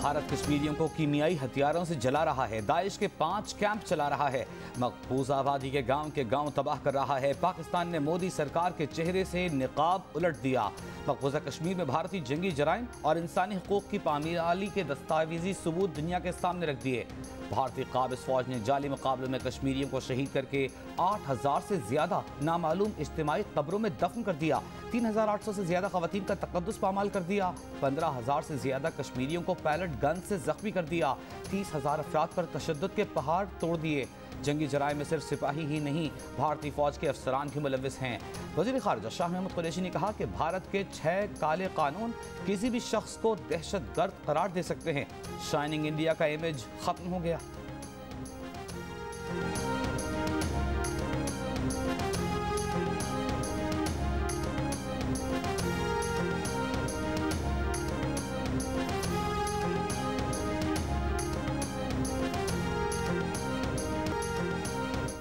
भारत कश्मीरियों को कीमियाई हथियारों से जला रहा है। दाइश के 5 कैंप चला रहा है। मकबूजा आबादी के गांव तबाह कर रहा है। पाकिस्तान ने मोदी सरकार के चेहरे से निकाब उलट दिया। मकबूजा कश्मीर में भारतीय जंगी जराइम और इंसानी हुकूक की पामाली के दस्तावेजी सबूत दुनिया के सामने रख दिए। भारतीय काबिज फौज ने जाली मुकाबले में कश्मीरियों को शहीद करके 8000 से ज्यादा नामालूम इज्तिमाई कब्रों में दफन कर दिया। 3800 से ज्यादा खवातीन का तकद्दुस पामाल कर दिया। 15000 से ज्यादा कश्मीरियों को पैलेट गन से जख्मी कर दिया। 30,000 अफराद पर तशद्दुद के पहाड़ तोड़ दिए। जंगी जराये में सिर्फ सिपाही ही नहीं, भारतीय फौज के अफसरान भी मुलव्विस हैं। वज़ीर ख़ारिजा शाह महमूद कुरैशी ने कहा कि भारत के 6 काले कानून किसी भी शख्स को दहशतगर्द करार दे सकते हैं। शाइनिंग इंडिया का इमेज खत्म हो गया।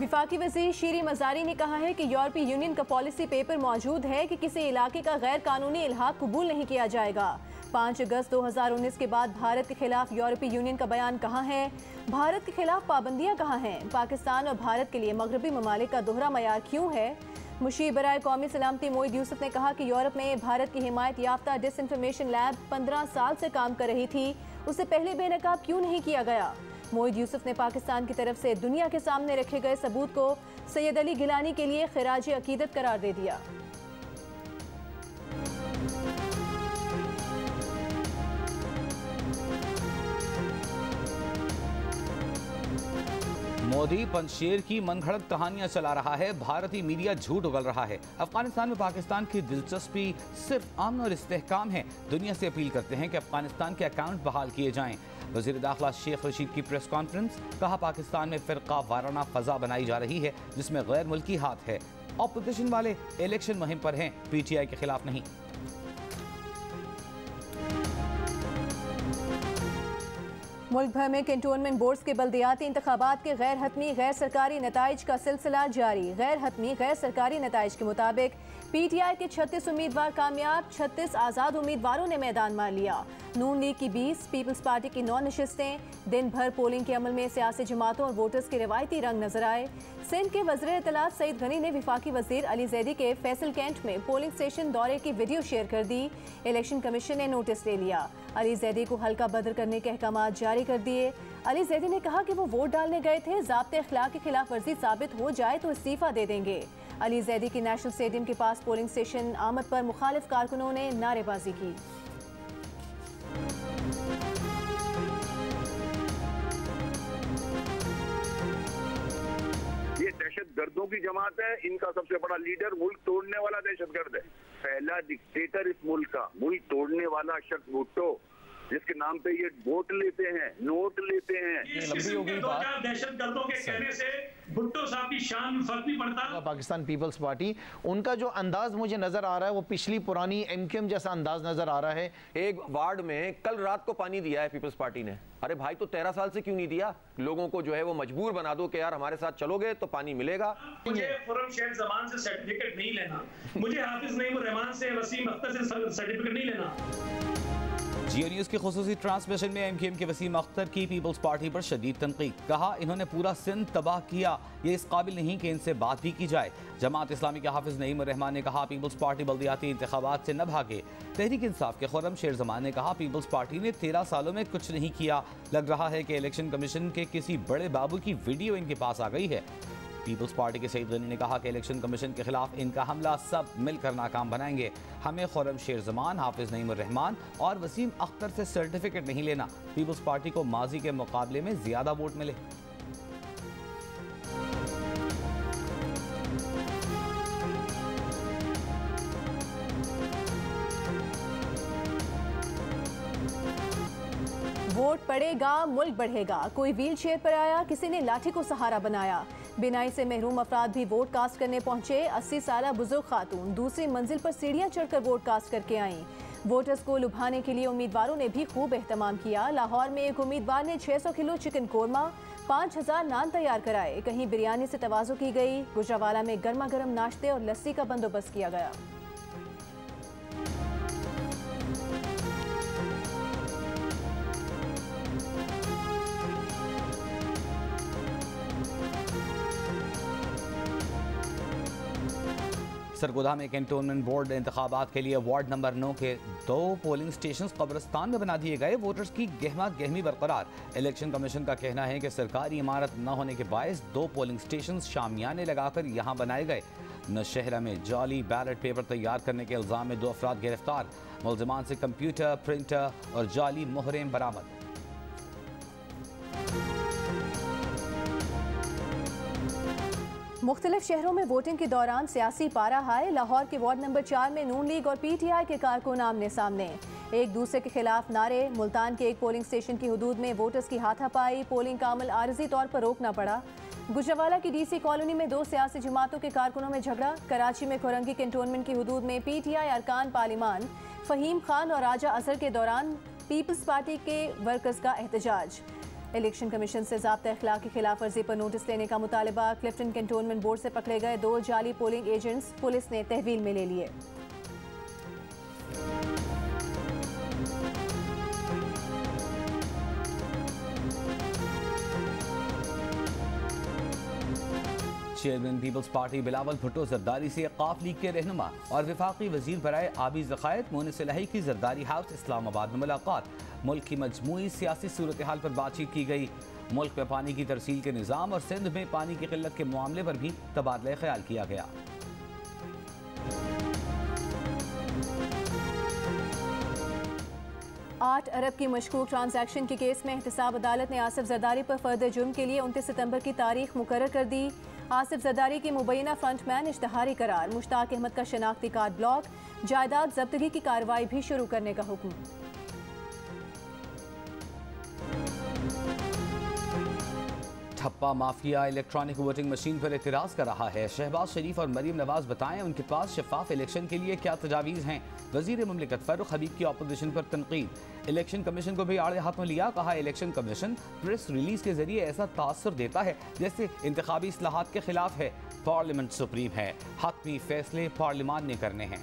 वफाकी वज़ीर शीरी मज़ारी ने कहा है कि यूरोपीय यूनियन का पॉलिसी पेपर मौजूद है कि किसी इलाके का गैर कानूनी इल्हाक कबूल नहीं किया जाएगा। 5 अगस्त 2019 के बाद भारत के खिलाफ यूरोपीय यूनियन का बयान कहाँ है? भारत के खिलाफ पाबंदियाँ कहाँ हैं? पाकिस्तान और भारत के लिए मगरबी ममालिक का दोहरा मयार क्यों है? मुशीर बराए कौमी सलामती मोईद यूसुफ ने कहा कि यूरोप में भारत की हिमायत याफ्ता डिसइंफॉर्मेशन लैब 15 साल से काम कर रही थी, उससे पहले बेनकाब क्यों नहीं किया गया? मोईद यूसुफ ने पाकिस्तान की तरफ से दुनिया के सामने रखे गए सबूत को सैयद अली गिलानी के लिए खिराज अकीदत करार दे दिया। मोदी पंशेर की मनगढ़ंत कहानियां चला रहा है। भारतीय मीडिया झूठ उगल रहा है। अफगानिस्तान में पाकिस्तान की दिलचस्पी सिर्फ अमन और इस्तेहकाम है। दुनिया से अपील करते हैं कि अफगानिस्तान के अकाउंट बहाल किए जाएं। वज़ीर दाखिला शेख रशीद की प्रेस कॉन्फ्रेंस, कहा पाकिस्तान में फ़िरका वाराना फ़ज़ा बनाई जा रही है जिसमें गैर मुल्की हाथ है। ऑपोजिशन वाले इलेक्शन मुहिम पर हैं, PTI के खिलाफ नहीं। मुल्क भर में कैंटोनमेंट बोर्ड्स के बल्दियाती इंतखाबात के गैर हतमी गैर सरकारी नताइज का सिलसिला जारी। गैर हतमी गैर सरकारी नताइज के मुताबिक PTI के 36 उम्मीदवार कामयाब, 36 आज़ाद उम्मीदवारों ने मैदान मार लिया। नून लीग की 20, पीपल्स पार्टी की 9 नशिस्तें। दिन भर पोलिंग के अमल में सियासी जमातों और वोटर्स के रवायती रंग नजर आए। सिंध के वज़ीर इत्तलात सईद गनी ने वफाकी वज़ीर अली ज़ैदी के फैसल कैंट में पोलिंग स्टेशन दौरे की वीडियो शेयर कर दी। इलेक्शन कमीशन ने नोटिस ले लिया। अली ज़ैदी को हल्का बदर करने के अहकाम जारी कर दिए। अली ज़ैदी ने कहा कि वो वोट डालने गए थे, ज़ाब्ते अखलाक की खिलाफ वर्जी साबित हो जाए तो इस्तीफ़ा दे देंगे। अली ज़ैदी की नेशनल स्टेडियम के पास पोलिंग स्टेशन आमद पर मुखालिफ कारकुनों ने नारेबाजी की। ये दहशतगर्दों की जमात है। इनका सबसे बड़ा लीडर मुल्क तोड़ने वाला दहशतगर्द है। पहला डिक्टेटर इस मुल्क का, मुल्क तोड़ने वाला शख्स भुट्टो, जिसके नाम पे ये वोट लेते हैं, नोट लेते हैं। दहशतगर्दों के कहने से भुट्टो साहब की शान में फर्क नहीं पड़ता। पाकिस्तान पीपल्स पार्टी, उनका जो अंदाज मुझे नजर आ रहा है वो पिछली पुरानी MQM जैसा अंदाज नजर आ रहा है। एक वार्ड में कल रात को पानी दिया है पीपल्स पार्टी ने। अरे भाई, तो 13 साल से क्यों नहीं दिया? लोगों को जो है वो मजबूर बना दो कि यार हमारे साथ चलोगे तो पानी मिलेगा। मुझे खुर्रम शेख जमान से सर्टिफिकेट नहीं लेना, मुझे हाफिज नईम रहमान से, वसीम अख्तर से सर्टिफिकेट नहीं लेना। जियो न्यूज़ की खुसूसी ट्रांसमिशन में MQM के वसीम अख्तर की पीपल्स पार्टी पर शदीद तनकीद। कहा इन्होंने पूरा सिंध तबाह किया, ये इस काबिल नहीं कि इनसे बात भी की जाए। जमात इस्लामी के हाफिज नईम रहमान ने कहा पीपल्स पार्टी बल्दियाती इंतखाबात से न भागे। तहरीक इंसाफ के खुर्रम शेर जमान ने कहा पीपल्स पार्टी ने 13 सालों में कुछ नहीं किया। लग रहा है कि इलेक्शन कमीशन के किसी बड़े बाबू की वीडियो इनके पास आ गई है। पीपल्स पार्टी के सईद गनी ने कहा कि इलेक्शन कमीशन के खिलाफ इनका हमला सब मिलकर नाकाम बनाएंगे। हमें खुर्रम शेर जमान, हाफिज नईम रहमान और वसीम अख्तर से सर्टिफिकेट नहीं लेना। पीपल्स पार्टी को माजी के मुकाबले में ज्यादा वोट मिले। वोट पड़ेगा, मुल्क बढ़ेगा। कोई व्हील चेयर पर आया, किसी ने लाठी को सहारा बनाया। बिनाई से महरूम अफराद भी वोट कास्ट करने पहुंचे। 80 साल बुजुर्ग खातून दूसरी मंजिल पर सीढ़ियां चढ़कर वोट कास्ट करके आईं। वोटर्स को लुभाने के लिए उम्मीदवारों ने भी खूब एहतमाम किया। लाहौर में एक उम्मीदवार ने 600 किलो चिकन कोरमा, 5000 नान तैयार कराए। कहीं बिरयानी से तवाज़ो की गई। गुजरावाला में गर्मा गर्म नाश्ते और लस्सी का बंदोबस्त किया गया। सरगोधा में कैंटोनमेंट बोर्ड इंतखाबात के लिए वार्ड नंबर 9 के 2 पोलिंग स्टेशन कब्रिस्तान में बना दिए गए। वोटर्स की गहमा गहमी बरकरार। इलेक्शन कमीशन का कहना है कि सरकारी इमारत न होने के बायस 2 पोलिंग स्टेशन शामियाने लगाकर यहाँ बनाए गए। नौशहरा में जाली बैलेट पेपर तैयार करने के इल्जाम में 2 अफराद गिरफ्तार। मुलजिमान से कंप्यूटर, प्रिंटर और जाली मोहरें बरामद। मुख्तलिफ शहरों में वोटिंग के दौरान सियासी पारा हाय। लाहौर के वार्ड नंबर 4 में नून लीग और PTI के कारकुन आमने सामने, एक दूसरे के खिलाफ नारे। मुल्तान के एक पोलिंग स्टेशन की हदूद में वोटर्स की हाथापाई, पोलिंग का अमल आरजी तौर पर रोकना पड़ा। गुजरावाला की DC कॉलोनी में 2 सियासी जमातों के कारकुनों में झगड़ा। कराची में खुरंगी कैंटोनमेंट की हदूद में PTI अरकान पार्लिमान फहीम खान और राजा अजहर के दौरान पीपल्स पार्टी के वर्कर्स का एहतजाज। इलेक्शन कमीशन से ज़ाब्ता अखलाक की खिलाफ वर्जी पर नोटिस लेने का मुतालबा। क्लिफ्टन कैंटोनमेंट बोर्ड से पकड़े गए 2 जाली पोलिंग एजेंट्स पुलिस ने तहवील में ले लिए। Chairman peoples party Bilawal Bhutto Zardari से काफ लीग के रहनुमा और वफाकी वजीर बराए आबी ज़खायत मोइन सलाही की जरदारी हाउस इस्लामाबाद में मुलाकात। मुल्क की मजमूई सियासी सूरत हाल पर बातचीत की गई। मुल्क में पानी की तरसील के निज़ाम और सिंध में पानी की किल्लत के मामले पर भी तबादला ख्याल किया गया। $8 अरब की मशकूक ट्रांजैक्शन के केस में एहतसाब अदालत ने आसिफ जरदारी पर फर्दर जुर्म के लिए 29 सितंबर की तारीख मुकर्रर कर दी। आसिफ जरदारी की मुबैना फ्रंटमैन इश्तहारी करार। मुश्ताक अहमद का शनाख्ती कार्ड ब्लॉक। जायदाद जब्तगी की कार्रवाई भी शुरू करने का हुक्म। ठप्पा माफिया इलेक्ट्रॉनिक वोटिंग मशीन पर एतराज़ कर रहा है। शहबाज शरीफ और मरीम नवाज बताएं उनके पास शफाफ इलेक्शन के लिए क्या तजावीज़ हैं। वजीर मुमलिकत फारूक हबीब की अपोजिशन पर तनकीद। इलेक्शन कमीशन को भी आड़े हाथों लिया। कहा इलेक्शन कमीशन प्रेस रिलीज के जरिए ऐसा तासुर देता है जैसे इंतखाबी इस्लाहात के खिलाफ है। पार्लियामेंट सुप्रीम है, हतमी फैसले पार्लियामान ने करने हैं।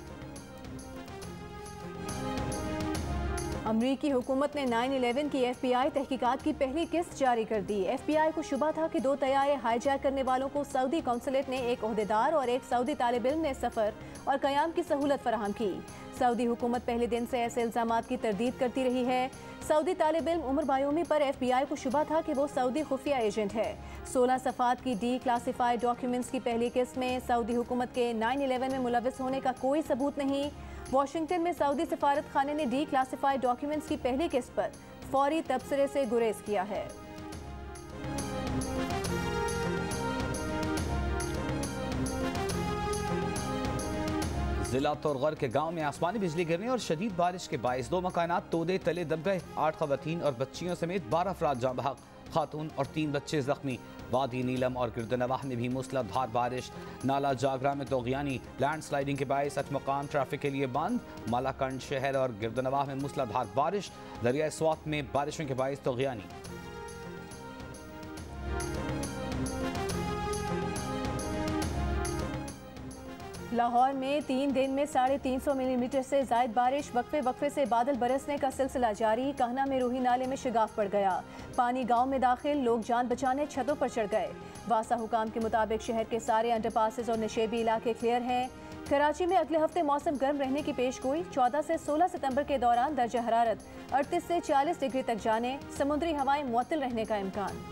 अमरीकी हुकूमत ने 9/11 की FBI तहकीकात की पहली किस्त जारी कर दी। FBI को शुबा था कि 2 तैयारे हाईजैक करने वालों को सऊदी कौंसलेट ने एक ओहदेदार और एक सऊदी तालिब इल्म ने सफ़र और क़याम की सहूलत फराहम की। सऊदी हुकूमत पहले दिन से ऐसे इल्ज़ामात की तरदीद करती रही है। सऊदी तालिब इल्म उमर बायोमी पर FBI को शुबा था कि वो सऊदी खुफिया एजेंट है। 16 सफ़ात की डीक्लासिफाइड डॉक्यूमेंट्स की पहली किस्त में सऊदी हुकूमत के 9/11 में मुलविस होने का कोई सबूत नहीं। वाशिंगटन में सऊदी सफारत खाने ने डीक्लासिफाइड डॉक्यूमेंट्स की पहली किस्त पर फौरी तबसरे से गुरेज किया है। जिला तोरगर के गांव में आसमानी बिजली गिरने और शदीद बारिश के बायस 2 मकानात तोदे तले दब गए। 8 खवातीन और बच्चियों समेत 12 अफराद जाँ बहक, खातून और 3 बच्चे जख्मी। वादी नीलम और गिरदनवाह में भी मूसलाधार बारिश। नाला जागरा में तोगयानी, लैंडस्लाइडिंग के बायस अचमकाम ट्रैफिक के लिए बंद। मालाकंड शहर और गिरदनवाह में मूसलाधार बारिश। दरिया स्वात में बारिशों के बायस तोगयानी। लाहौर में 3 दिन में 350 मिलीमीटर से ज़ायद बारिश। वक्फे वक्फे से बादल बरसने का सिलसिला जारी। कहना में रूही नाले में शिगाफ पड़ गया। पानी गांव में दाखिल, लोग जान बचाने छतों पर चढ़ गए। वासा हुकाम के मुताबिक शहर के सारे अंडरपासेस और नशेबी इलाके क्लियर हैं। कराची में अगले हफ्ते मौसम गर्म रहने की पेशगोई। 14 से 16 सितंबर के दौरान दर्जा हरारत 38 से 40 डिग्री तक जाने। समुद्री हवाएं मुअत्तल रहने का इम्कान।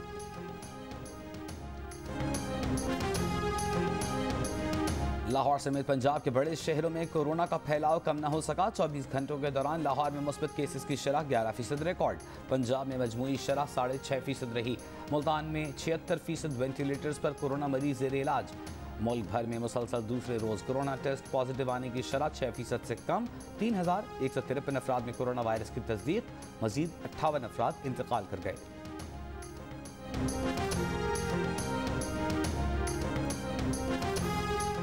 लाहौर समेत पंजाब के बड़े शहरों में कोरोना का फैलाव कम न हो सका। 24 घंटों के दौरान लाहौर में मुस्बत केसेस की शरह 11% रिकॉर्ड। पंजाब में मजमूई शरह 6.5% रही। मुल्तान में 76% वेंटिलेटर्स पर कोरोना मरीज ज़ेर इलाज। मुल्क भर में मुसलसल दूसरे रोज कोरोना टेस्ट पॉजिटिव आने की शरह 6% से कम। 3153 अफराद में कोरोना वायरस की तस्दीक। मजीद 58 अफराद इंतकाल कर गए।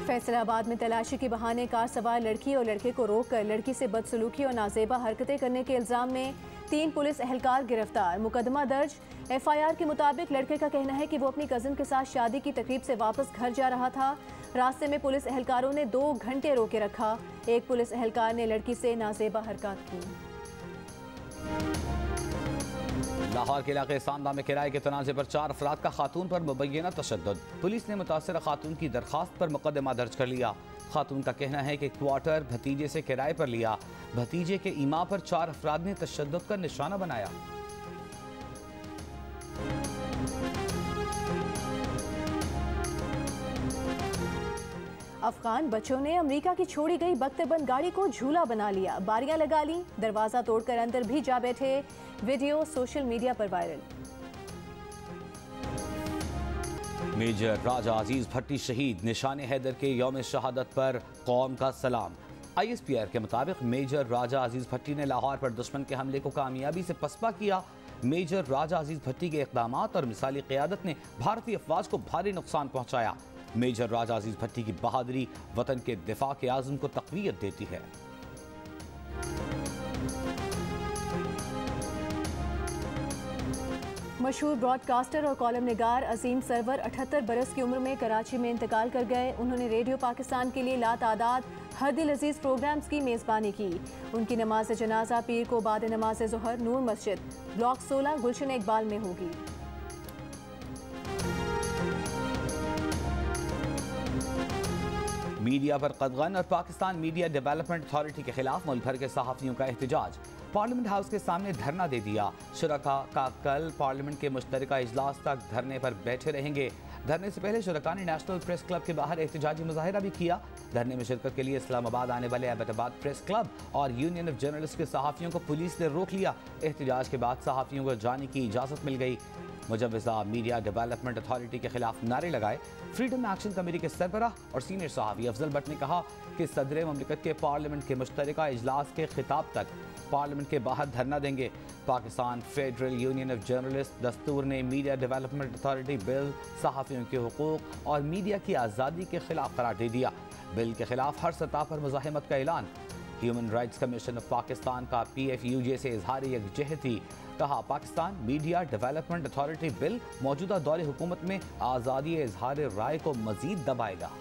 फैसलाबाद में तलाशी के बहाने कार सवार लड़की और लड़के को रोककर लड़की से बदसलूकी और नाजेबा हरकतें करने के इल्जाम में 3 पुलिस एहलकार गिरफ्तार। मुकदमा दर्ज। FIR के मुताबिक लड़के का कहना है कि वो अपनी कजिन के साथ शादी की तकरीब से वापस घर जा रहा था। रास्ते में पुलिस एहलकारों ने 2 घंटे रोके रखा। एक पुलिस एहलकार ने लड़की से नाजेबा हरकत की। लाहौर के इलाके सांदा में किराए के तनाज़े पर 4 अफराद का खातून पर मुबैना तशद्दुद। पुलिस ने मुतासरा खातून की दरखास्त पर मुकदमा दर्ज कर लिया। खातून का कहना है कि क्वार्टर भतीजे से किराए पर लिया। भतीजे के ईमा पर 4 अफराद ने तशद्दुद का निशाना बनाया। अफगान बच्चों ने अमेरिका की छोड़ी गई बख्तरबंद गाड़ी को झूला बना लिया। बारियां लगा ली, दरवाजा तोड़कर अंदर भी जा बैठे। वीडियो सोशल मीडिया पर वायरल। मेजर राजा अजीज भट्टी शहीद। निशाने हैदर के यौम शहादत पर कौम का सलाम। ISPR के मुताबिक मेजर राजा अजीज भट्टी ने लाहौर पर दुश्मन के हमले को कामयाबी से पसपा किया। मेजर राजा अजीज भट्टी के इक़दामात और मिसाली क़यादत ने भारतीय अफवाज को भारी नुकसान पहुंचाया। मेजर राजा अजीज भट्टी की बहादुरी वतन के दिफा के आज़म को तक़वियत देती है। मशहूर ब्रॉडकास्टर और कॉलम निगार अजीम सरवर 78 बरस की उम्र में कराची में इंतकाल कर गए। उन्होंने रेडियो पाकिस्तान के लिए लातादाद हर दिल अजीज प्रोग्राम्स की मेज़बानी की। उनकी नमाज जनाजा पीर को बाद नमाज ज़ोहर नूर मस्जिद ब्लॉक 16 गुलशन इकबाल में होगी। मीडिया पर कदगन और पाकिस्तान मीडिया डेवलपमेंट अथॉरिटी के खिलाफ मुल्क भर के सहाफ़ियों का एहतजाज। पार्लियामेंट हाउस के सामने धरना दे दिया। शुरका का कल पार्लियामेंट के मुश्तरका इजलास तक धरने पर बैठे रहेंगे। धरने से पहले शुरका ने नेशनल प्रेस क्लब के बाहर एहतजाजी मुजाहिरा भी किया। धरने में शिरकत के लिए इस्लामाबाद आने वाले एबटाबाद प्रेस क्लब और यूनियन ऑफ जर्नलिस्ट के सहाफ़ियों को पुलिस ने रोक लिया। एहतजाज के बाद सहाफ़ियों को जाने की इजाज़त मिल गई। मुजव्वज़ा मीडिया डेवलपमेंट अथॉरिटी के खिलाफ नारे लगाए। फ्रीडम एक्शन कमेटी के सरबराह और सीनियर सहाफ़ी अफजल भट्ट ने कहा कि सदर ममलिकत के पार्लियामेंट के मुश्तरका इजलास के खिताब तक पार्लियामेंट के बाहर धरना देंगे। Pakistan federal union of journalist दस्तूर ने मीडिया डेवलपमेंट अथॉरिटी बिल सहाफ़ियों के हुकूक और मीडिया की आज़ादी के खिलाफ करार दे दिया। बिल के खिलाफ हर सतह पर मुज़ाहिमत का ऐलान। Human rights commission of Pakistan का PFUJ से इजहार यकजहती। कहा Pakistan media development authority bill मौजूदा दौर हुकूमत में आज़ादी इजहार राय को मजीद दबाएगा।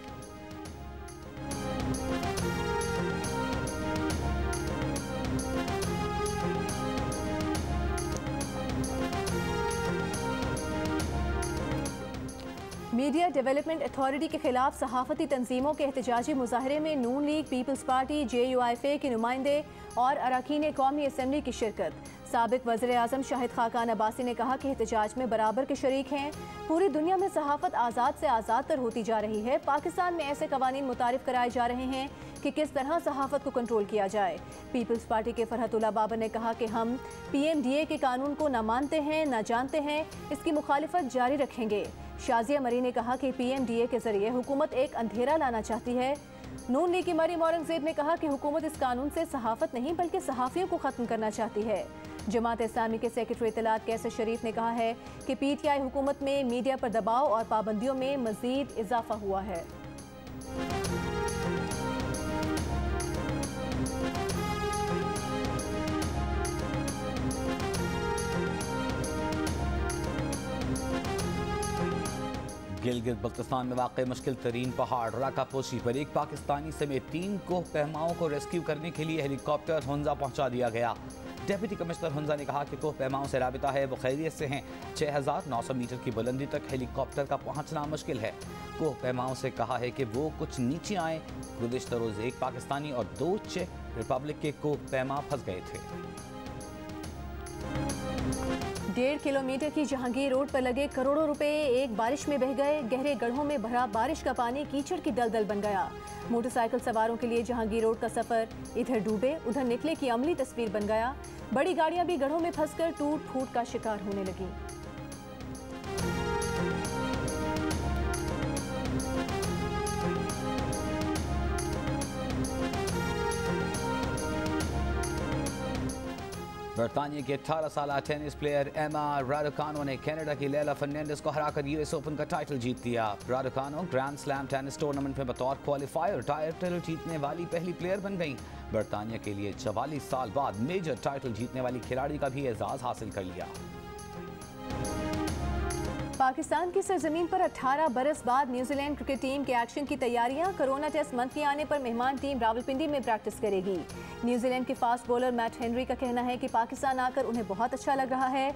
मीडिया डेवलपमेंट अथॉरिटी के खिलाफ सहाफ़ती तंजीमों के एहतजाजी मुजाहरे में नून लीग, पीपल्स पार्टी, JUIFA के नुमाइंदे और अरकान कौमी असम्बली की शिरकत। साबिक वज़ीर आज़म शाहिद खाकान अब्बासी ने कहा कि एहतजाज में बराबर के शरीक हैं। पूरी दुनिया में सहाफ़त आज़ाद से आज़ाद तर होती जा रही है। पाकिस्तान में ऐसे कवानीन मुतारिफ कराए जा रहे हैं कि किस तरह सहाफ़त को कंट्रोल किया जाए। पीपल्स पार्टी के फरहतुल्लाह बाबर ने कहा कि हम PMDA के कानून को न मानते हैं न जानते हैं, इसकी मुखालिफत जारी रखेंगे। शाजिया मरी ने कहा कि PMDA के जरिए हुकूमत एक अंधेरा लाना चाहती है। नून लीग की मरीम औरंगजेब ने कहा कि हुकूमत इस कानून से सहाफ़त नहीं बल्कि सहाफ़ियों को ख़त्म करना चाहती है। जमात इस्लामी के सेक्रेटरी इत्तलात कैसर शरीफ ने कहा है कि PTI हुकूमत में मीडिया पर दबाव और पाबंदियों में मज़ीद इजाफा हुआ है। गिलगित बल्तिस्तान में वाक़ मुश्किल तरीन पहाड़ राका पोशी पर एक पाकिस्तानी समेत 3 कोह पैमाओं को रेस्क्यू करने के लिए हेलीकॉप्टर हुंजा पहुंचा दिया गया। डिप्टी कमिश्नर हुंजा ने कहा कि कोह पैमाओं से राबिता है, वो खैरियत से हैं। 6900 मीटर की बुलंदी तक हेलीकॉप्टर का पहुंचना मुश्किल है। कोह पैमाओं से कहा है कि वो कुछ नीचे आए। गुज़िश्ता रोज़ एक पाकिस्तानी और 2 चेक रिपब्लिक के कोह पैमा फंस गए थे। 1.5 किलोमीटर की जहांगीर रोड पर लगे करोड़ों रुपए एक बारिश में बह गए। गहरे गड्ढों में भरा बारिश का पानी कीचड़ की दलदल बन गया। मोटरसाइकिल सवारों के लिए जहांगीर रोड का सफर इधर डूबे उधर निकले की अमली तस्वीर बन गया। बड़ी गाड़ियां भी गड्ढों में फंसकर टूट फूट का शिकार होने लगी। बरतानिया की 18 साल टेनिस प्लेयर एमा राडुकानो ने कनाडा की लैला फर्नांडिस को हराकर US ओपन का टाइटल जीत लिया। राडुकानो ग्रैंड स्लैम टेनिस टूर्नामेंट में बतौर क्वालिफायर टाइटल जीतने वाली पहली प्लेयर बन गई। बरतानिया के लिए 44 साल बाद मेजर टाइटल जीतने वाली खिलाड़ी का भी एजाज हासिल कर लिया। पाकिस्तान की सरजमीन पर 18 बरस बाद न्यूजीलैंड क्रिकेट टीम के एक्शन की तैयारियां। कोरोना टेस्ट मंथली आने पर मेहमान टीम रावलपिंडी में प्रैक्टिस करेगी। न्यूजीलैंड के फास्ट बॉलर मैट हेनरी का कहना है कि पाकिस्तान आकर उन्हें बहुत अच्छा लग रहा है।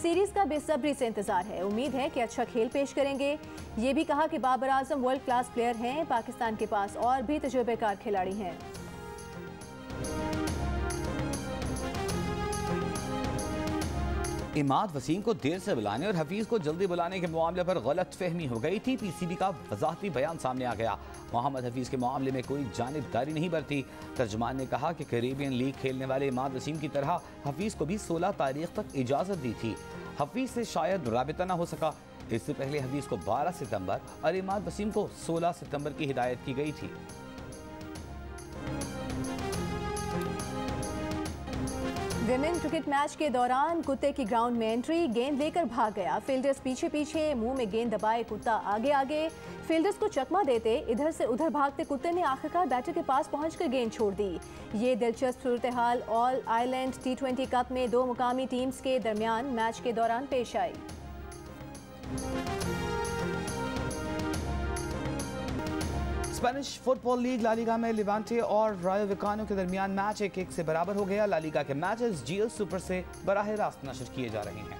सीरीज का बेसब्री से इंतजार है। उम्मीद है कि अच्छा खेल पेश करेंगे। ये भी कहा कि Babar Azam world class player हैं। पाकिस्तान के पास और भी तजुर्बेकार खिलाड़ी हैं। इमाद वसीम को देर से बुलाने और हफीज को जल्दी बुलाने के मामले पर गलत फहमी हो गई थी। पीसीबी का वजाहती बयान सामने आ गया। मोहम्मद हफीज के मामले में कोई जानिबदारी नहीं बरती। तर्जुमान ने कहा कि कैरेबियन लीग खेलने वाले इमाद वसीम की तरह हफीज को भी 16 तारीख तक इजाजत दी थी। हफीज से शायद राबिता ना हो सका। इससे पहले हफीज को 12 सितंबर और इमाद वसीम को 16 सितंबर की हिदायत की गई थी। विमेन क्रिकेट मैच के दौरान कुत्ते की ग्राउंड में एंट्री, गेंद लेकर भाग गया। फील्डर्स पीछे पीछे, मुंह में गेंद दबाए कुत्ता आगे आगे। फील्डर्स को चकमा देते इधर से उधर भागते कुत्ते ने आखिरकार बैटर के पास पहुंचकर गेंद छोड़ दी। ये दिलचस्प सूरत हाल ऑल आयरलैंड T20 कप में 2 मुकामी टीम्स के दरमियान मैच के दौरान पेश आई। Spanish football league La Liga में लिवांटे और रायो विकानो के दरमियान मैच 1-1 से बराबर हो गया। ला लीगा के मैचेस GL सुपर से बराह रास्त नशर किए जा रहे हैं।